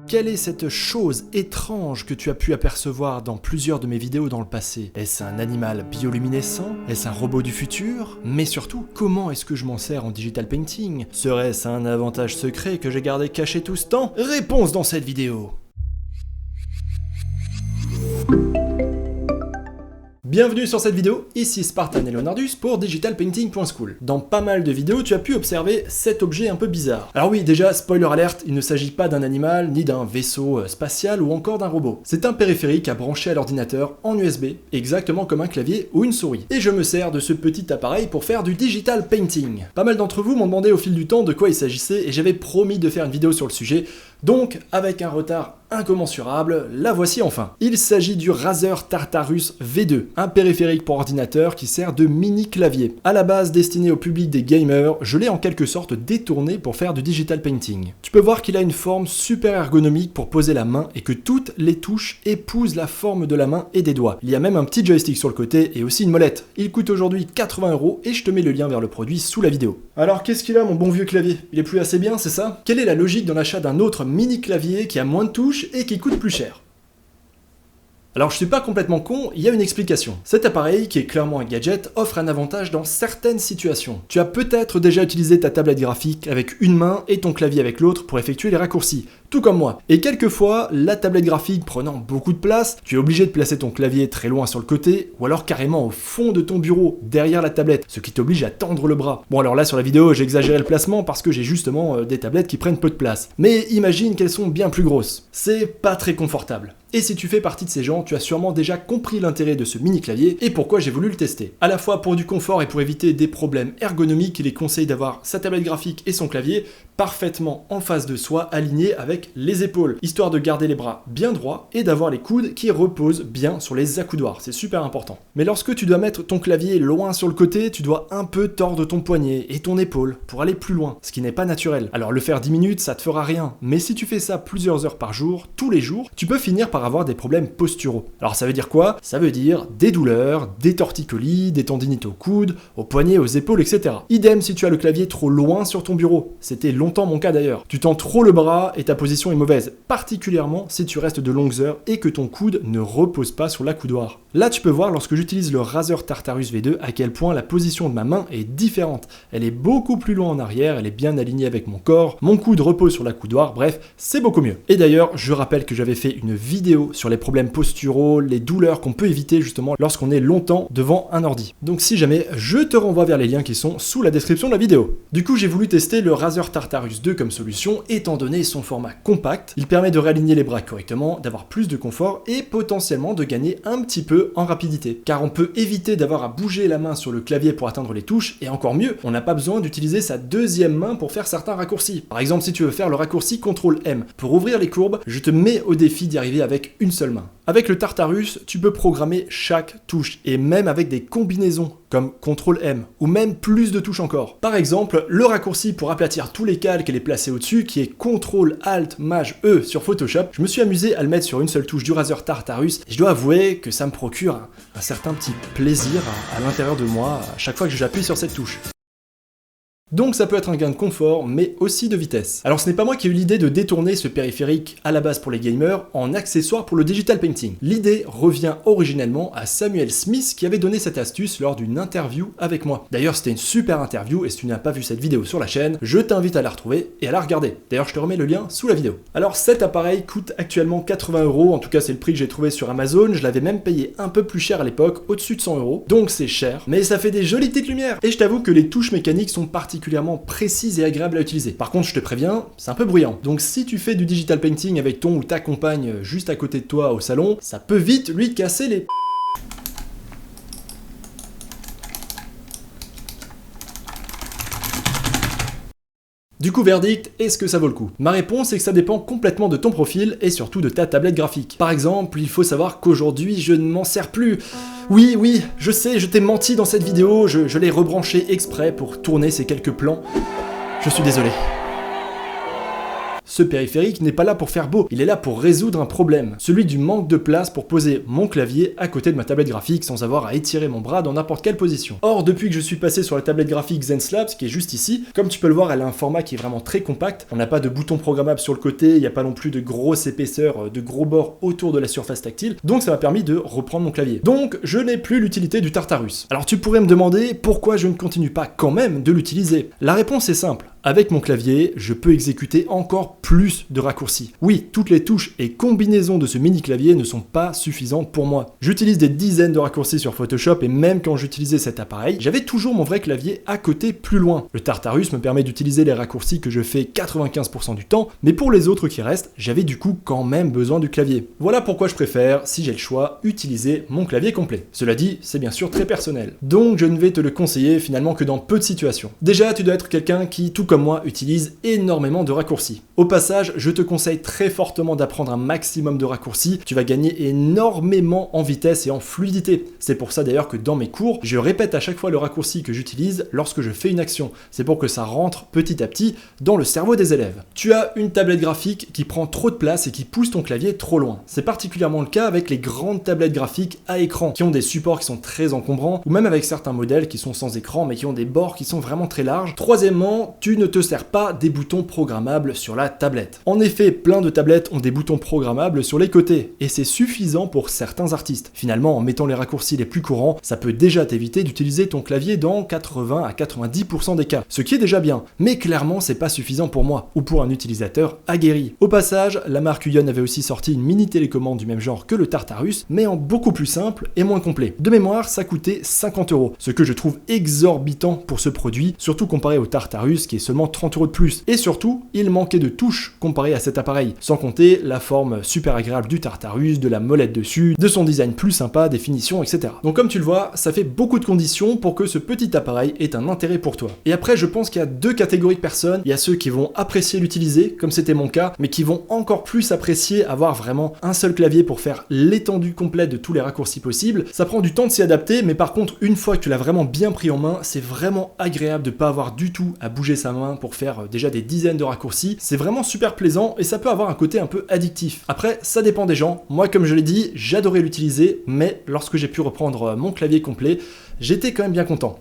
Quelle est cette chose étrange que tu as pu apercevoir dans plusieurs de mes vidéos dans le passé? Est-ce un animal bioluminescent? Est-ce un robot du futur? Mais surtout, comment est-ce que je m'en sers en digital painting? Serait-ce un avantage secret que j'ai gardé caché tout ce temps? Réponse dans cette vidéo! Bienvenue sur cette vidéo, ici Spartan et Leonardus pour digitalpainting.school. Dans pas mal de vidéos, tu as pu observer cet objet un peu bizarre. Alors oui, déjà, spoiler alert, il ne s'agit pas d'un animal, ni d'un vaisseau spatial ou encore d'un robot. C'est un périphérique à brancher à l'ordinateur en USB, exactement comme un clavier ou une souris. Et je me sers de ce petit appareil pour faire du digital painting. Pas mal d'entre vous m'ont demandé au fil du temps de quoi il s'agissait et j'avais promis de faire une vidéo sur le sujet, donc avec un retard incommensurable, la voici enfin. Il s'agit du Razer Tartarus V2, un périphérique pour ordinateur qui sert de mini clavier. À la base destiné au public des gamers, je l'ai en quelque sorte détourné pour faire du digital painting. Tu peux voir qu'il a une forme super ergonomique pour poser la main et que toutes les touches épousent la forme de la main et des doigts. Il y a même un petit joystick sur le côté et aussi une molette. Il coûte aujourd'hui 80 € et je te mets le lien vers le produit sous la vidéo. Alors qu'est-ce qu'il a mon bon vieux clavier? Il est plus assez bien, c'est ça? Quelle est la logique dans l'achat d'un autre mini clavier qui a moins de touches et qui coûte plus cher? Alors je suis pas complètement con, il y a une explication. Cet appareil, qui est clairement un gadget, offre un avantage dans certaines situations. Tu as peut-être déjà utilisé ta tablette graphique avec une main et ton clavier avec l'autre pour effectuer les raccourcis, tout comme moi. Et quelquefois, la tablette graphique prenant beaucoup de place, tu es obligé de placer ton clavier très loin sur le côté, ou alors carrément au fond de ton bureau, derrière la tablette, ce qui t'oblige à tendre le bras. Bon alors là sur la vidéo, j'ai exagéré le placement parce que j'ai justement des tablettes qui prennent peu de place. Mais imagine qu'elles sont bien plus grosses. C'est pas très confortable. Et si tu fais partie de ces gens, tu as sûrement déjà compris l'intérêt de ce mini clavier et pourquoi j'ai voulu le tester. À la fois pour du confort et pour éviter des problèmes ergonomiques, il est conseillé d'avoir sa tablette graphique et son clavier parfaitement en face de soi, alignés avec les épaules, histoire de garder les bras bien droits et d'avoir les coudes qui reposent bien sur les accoudoirs, c'est super important. Mais lorsque tu dois mettre ton clavier loin sur le côté, tu dois un peu tordre ton poignet et ton épaule pour aller plus loin, ce qui n'est pas naturel. Alors le faire 10 minutes, ça te fera rien, mais si tu fais ça plusieurs heures par jour, tous les jours, tu peux finir par avoir des problèmes posturaux. Alors ça veut dire quoi? Ça veut dire des douleurs, des torticolis, des tendinites aux coudes, aux poignets, aux épaules, etc. Idem si tu as le clavier trop loin sur ton bureau. C'était longtemps mon cas d'ailleurs. Tu tends trop le bras et ta position est mauvaise, particulièrement si tu restes de longues heures et que ton coude ne repose pas sur l'accoudoir. Là tu peux voir lorsque j'utilise le Razer Tartarus V2 à quel point la position de ma main est différente. Elle est beaucoup plus loin en arrière, elle est bien alignée avec mon corps, mon coude repose sur l'accoudoir, bref, c'est beaucoup mieux. Et d'ailleurs, je rappelle que j'avais fait une vidéo sur les problèmes posturaux, les douleurs qu'on peut éviter justement lorsqu'on est longtemps devant un ordi. Donc si jamais, je te renvoie vers les liens qui sont sous la description de la vidéo. Du coup, j'ai voulu tester le Razer Tartarus 2 comme solution, étant donné son format compact. Il permet de réaligner les bras correctement, d'avoir plus de confort et potentiellement de gagner un petit peu en rapidité. Car on peut éviter d'avoir à bouger la main sur le clavier pour atteindre les touches, et encore mieux, on n'a pas besoin d'utiliser sa deuxième main pour faire certains raccourcis. Par exemple, si tu veux faire le raccourci CTRL-M pour ouvrir les courbes, je te mets au défi d'y arriver avec une seule main. Avec le Tartarus, tu peux programmer chaque touche, et même avec des combinaisons, comme CTRL-M, ou même plus de touches encore. Par exemple, le raccourci pour aplatir tous les calques et les placer au-dessus, qui est CTRL-ALT-MAJ-E sur Photoshop, je me suis amusé à le mettre sur une seule touche du Razer Tartarus, et je dois avouer que ça me procure un certain petit plaisir à l'intérieur de moi, à chaque fois que j'appuie sur cette touche. Donc ça peut être un gain de confort, mais aussi de vitesse. Alors ce n'est pas moi qui ai eu l'idée de détourner ce périphérique à la base pour les gamers en accessoire pour le digital painting. L'idée revient originellement à Samuel Smith qui avait donné cette astuce lors d'une interview avec moi. D'ailleurs c'était une super interview et si tu n'as pas vu cette vidéo sur la chaîne, je t'invite à la retrouver et à la regarder. D'ailleurs je te remets le lien sous la vidéo. Alors cet appareil coûte actuellement 80 €, en tout cas c'est le prix que j'ai trouvé sur Amazon, je l'avais même payé un peu plus cher à l'époque, au-dessus de 100 €, donc c'est cher, mais ça fait des jolies petites lumières. Et je t'avoue que les touches mécaniques sont particulièrement précise et agréable à utiliser. Par contre, je te préviens, c'est un peu bruyant. Donc si tu fais du digital painting avec ton ou ta compagne juste à côté de toi au salon, ça peut vite lui casser les... Du coup, verdict, est-ce que ça vaut le coup? Ma réponse est que ça dépend complètement de ton profil et surtout de ta tablette graphique. Par exemple, il faut savoir qu'aujourd'hui, je ne m'en sers plus. Oui, je sais, je t'ai menti dans cette vidéo, je l'ai rebranché exprès pour tourner ces quelques plans. Je suis désolé. Ce périphérique n'est pas là pour faire beau, il est là pour résoudre un problème, celui du manque de place pour poser mon clavier à côté de ma tablette graphique sans avoir à étirer mon bras dans n'importe quelle position. Or, depuis que je suis passé sur la tablette graphique ZenSlabs, qui est juste ici, comme tu peux le voir, elle a un format qui est vraiment très compact, on n'a pas de bouton programmable sur le côté, il n'y a pas non plus de grosse épaisseur, de gros bords autour de la surface tactile, donc ça m'a permis de reprendre mon clavier. Donc, je n'ai plus l'utilité du Tartarus. Alors tu pourrais me demander pourquoi je ne continue pas quand même de l'utiliser. La réponse est simple. Avec mon clavier, je peux exécuter encore plus de raccourcis. Oui, toutes les touches et combinaisons de ce mini clavier ne sont pas suffisantes pour moi. J'utilise des dizaines de raccourcis sur Photoshop et même quand j'utilisais cet appareil, j'avais toujours mon vrai clavier à côté plus loin. Le Tartarus me permet d'utiliser les raccourcis que je fais 95% du temps, mais pour les autres qui restent, j'avais du coup quand même besoin du clavier. Voilà pourquoi je préfère, si j'ai le choix, utiliser mon clavier complet. Cela dit, c'est bien sûr très personnel. Donc je ne vais te le conseiller finalement que dans peu de situations. Déjà, tu dois être quelqu'un qui, tout comme moi, utilise énormément de raccourcis. Au passage, je te conseille très fortement d'apprendre un maximum de raccourcis, tu vas gagner énormément en vitesse et en fluidité. C'est pour ça d'ailleurs que dans mes cours, je répète à chaque fois le raccourci que j'utilise lorsque je fais une action. C'est pour que ça rentre petit à petit dans le cerveau des élèves. Tu as une tablette graphique qui prend trop de place et qui pousse ton clavier trop loin. C'est particulièrement le cas avec les grandes tablettes graphiques à écran, qui ont des supports qui sont très encombrants, ou même avec certains modèles qui sont sans écran mais qui ont des bords qui sont vraiment très larges. Troisièmement, tu ne te sers pas des boutons programmables sur la tablette. En effet, plein de tablettes ont des boutons programmables sur les côtés, et c'est suffisant pour certains artistes. Finalement, en mettant les raccourcis les plus courants, ça peut déjà t'éviter d'utiliser ton clavier dans 80 à 90% des cas, ce qui est déjà bien, mais clairement c'est pas suffisant pour moi, ou pour un utilisateur aguerri. Au passage, la marque Uion avait aussi sorti une mini télécommande du même genre que le Tartarus, mais en beaucoup plus simple et moins complet. De mémoire, ça coûtait 50€, ce que je trouve exorbitant pour ce produit, surtout comparé au Tartarus qui est seulement 30€ de plus. Et surtout, il manquait de touches comparé à cet appareil, sans compter la forme super agréable du Tartarus, de la molette dessus, de son design plus sympa, des finitions, etc. Donc comme tu le vois, ça fait beaucoup de conditions pour que ce petit appareil ait un intérêt pour toi. Et après, je pense qu'il y a deux catégories de personnes. Il y a ceux qui vont apprécier l'utiliser, comme c'était mon cas, mais qui vont encore plus apprécier avoir vraiment un seul clavier pour faire l'étendue complète de tous les raccourcis possibles. Ça prend du temps de s'y adapter, mais par contre, une fois que tu l'as vraiment bien pris en main, c'est vraiment agréable de pas avoir du tout à bouger sa main pour faire déjà des dizaines de raccourcis. C'est vraiment super plaisant et ça peut avoir un côté un peu addictif. Après, ça dépend des gens. Moi, comme je l'ai dit, j'adorais l'utiliser, mais lorsque j'ai pu reprendre mon clavier complet, j'étais quand même bien content.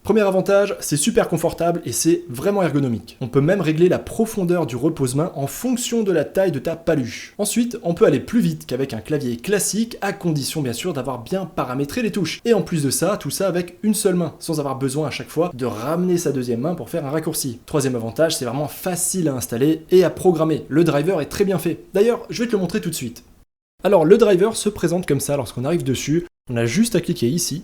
Premier avantage, c'est super confortable et c'est vraiment ergonomique. On peut même régler la profondeur du repose-main en fonction de la taille de ta paluche. Ensuite, on peut aller plus vite qu'avec un clavier classique, à condition bien sûr d'avoir bien paramétré les touches. Et en plus de ça, tout ça avec une seule main, sans avoir besoin à chaque fois de ramener sa deuxième main pour faire un raccourci. Troisième avantage, c'est vraiment facile à installer et à programmer. Le driver est très bien fait. D'ailleurs, je vais te le montrer tout de suite. Alors, le driver se présente comme ça lorsqu'on arrive dessus. On a juste à cliquer ici.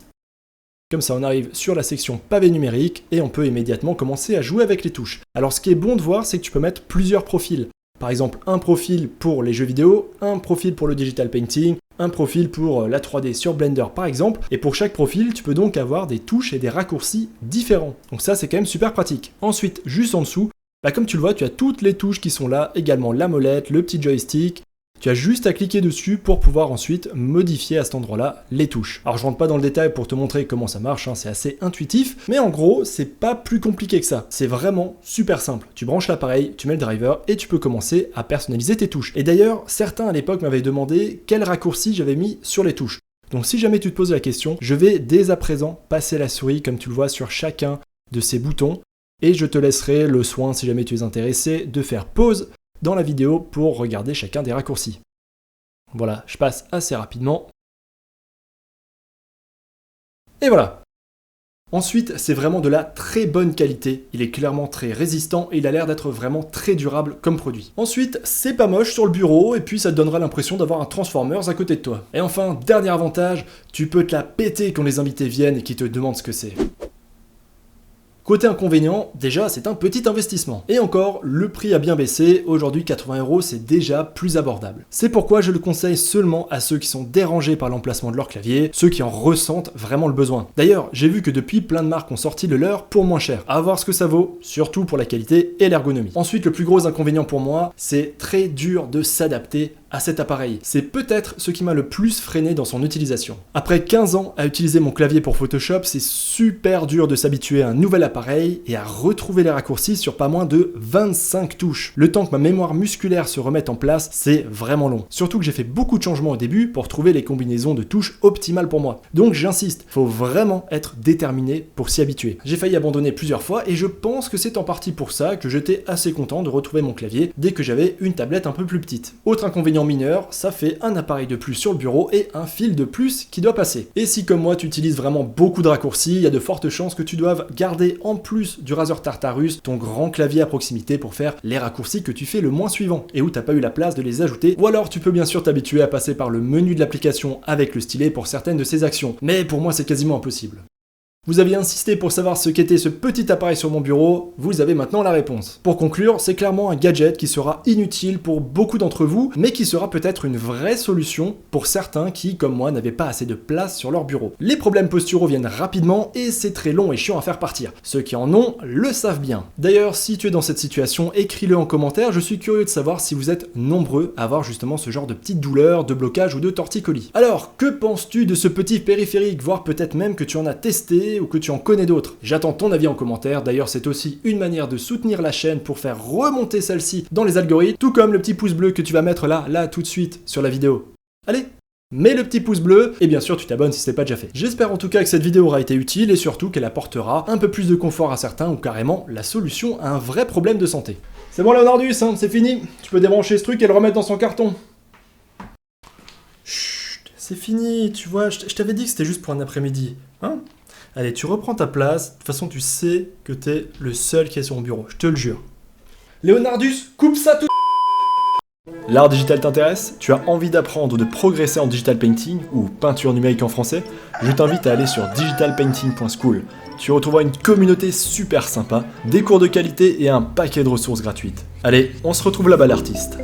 Comme ça, on arrive sur la section pavé numérique et on peut immédiatement commencer à jouer avec les touches. Alors ce qui est bon de voir, c'est que tu peux mettre plusieurs profils. Par exemple, un profil pour les jeux vidéo, un profil pour le digital painting, un profil pour la 3D sur Blender par exemple. Et pour chaque profil, tu peux donc avoir des touches et des raccourcis différents. Donc ça, c'est quand même super pratique. Ensuite, juste en dessous, comme tu le vois, tu as toutes les touches qui sont là, également la molette, le petit joystick. Tu as juste à cliquer dessus pour pouvoir ensuite modifier à cet endroit-là les touches. Alors je rentre pas dans le détail pour te montrer comment ça marche, c'est assez intuitif, mais en gros, c'est pas plus compliqué que ça. C'est vraiment super simple. Tu branches l'appareil, tu mets le driver et tu peux commencer à personnaliser tes touches. Et d'ailleurs, certains à l'époque m'avaient demandé quel raccourci j'avais mis sur les touches. Donc si jamais tu te poses la question, je vais dès à présent passer la souris comme tu le vois sur chacun de ces boutons et je te laisserai le soin, si jamais tu es intéressé, de faire pause dans la vidéo pour regarder chacun des raccourcis. Voilà, je passe assez rapidement. Et voilà. Ensuite, c'est vraiment de la très bonne qualité. Il est clairement très résistant et il a l'air d'être vraiment très durable comme produit. Ensuite, c'est pas moche sur le bureau et puis ça te donnera l'impression d'avoir un Transformers à côté de toi. Et enfin, dernier avantage, tu peux te la péter quand les invités viennent et qu'ils te demandent ce que c'est. Côté inconvénient, déjà c'est un petit investissement. Et encore, le prix a bien baissé, aujourd'hui 80€, c'est déjà plus abordable. C'est pourquoi je le conseille seulement à ceux qui sont dérangés par l'emplacement de leur clavier, ceux qui en ressentent vraiment le besoin. D'ailleurs, j'ai vu que depuis plein de marques ont sorti le leur pour moins cher. À voir ce que ça vaut, surtout pour la qualité et l'ergonomie. Ensuite, le plus gros inconvénient pour moi, c'est très dur de s'adapter à cet appareil. C'est peut-être ce qui m'a le plus freiné dans son utilisation. Après 15 ans à utiliser mon clavier pour Photoshop, c'est super dur de s'habituer à un nouvel appareil et à retrouver les raccourcis sur pas moins de 25 touches. Le temps que ma mémoire musculaire se remette en place, c'est vraiment long. Surtout que j'ai fait beaucoup de changements au début pour trouver les combinaisons de touches optimales pour moi. Donc j'insiste, faut vraiment être déterminé pour s'y habituer. J'ai failli abandonner plusieurs fois et je pense que c'est en partie pour ça que j'étais assez content de retrouver mon clavier dès que j'avais une tablette un peu plus petite. Autre inconvénient mineur, ça fait un appareil de plus sur le bureau et un fil de plus qui doit passer. Et si comme moi tu utilises vraiment beaucoup de raccourcis, il y a de fortes chances que tu doives garder en plus du Razer Tartarus ton grand clavier à proximité pour faire les raccourcis que tu fais le mois suivant et où t'as pas eu la place de les ajouter. Ou alors tu peux bien sûr t'habituer à passer par le menu de l'application avec le stylet pour certaines de ces actions. Mais pour moi c'est quasiment impossible. Vous aviez insisté pour savoir ce qu'était ce petit appareil sur mon bureau, vous avez maintenant la réponse. Pour conclure, c'est clairement un gadget qui sera inutile pour beaucoup d'entre vous, mais qui sera peut-être une vraie solution pour certains qui, comme moi, n'avaient pas assez de place sur leur bureau. Les problèmes posturaux viennent rapidement et c'est très long et chiant à faire partir. Ceux qui en ont le savent bien. D'ailleurs, si tu es dans cette situation, écris-le en commentaire, je suis curieux de savoir si vous êtes nombreux à avoir justement ce genre de petites douleurs, de blocage ou de torticolis. Alors, que penses-tu de ce petit périphérique, voire peut-être même que tu en as testé ou que tu en connais d'autres? J'attends ton avis en commentaire, d'ailleurs c'est aussi une manière de soutenir la chaîne pour faire remonter celle-ci dans les algorithmes, tout comme le petit pouce bleu que tu vas mettre là tout de suite sur la vidéo. Allez, mets le petit pouce bleu et bien sûr tu t'abonnes si ce n'est pas déjà fait. J'espère en tout cas que cette vidéo aura été utile et surtout qu'elle apportera un peu plus de confort à certains ou carrément la solution à un vrai problème de santé. C'est bon Leonardus, hein, c'est fini, tu peux débrancher ce truc et le remettre dans son carton. Chut, c'est fini, tu vois, je t'avais dit que c'était juste pour un après-midi, hein? Allez, tu reprends ta place, de toute façon tu sais que t'es le seul qui est sur mon bureau, je te le jure. Leonardus, coupe ça tout. L'art digital t'intéresse? Tu as envie d'apprendre ou de progresser en digital painting, ou peinture numérique en français? Je t'invite à aller sur digitalpainting.school. Tu retrouveras une communauté super sympa, des cours de qualité et un paquet de ressources gratuites. Allez, on se retrouve là-bas l'artiste.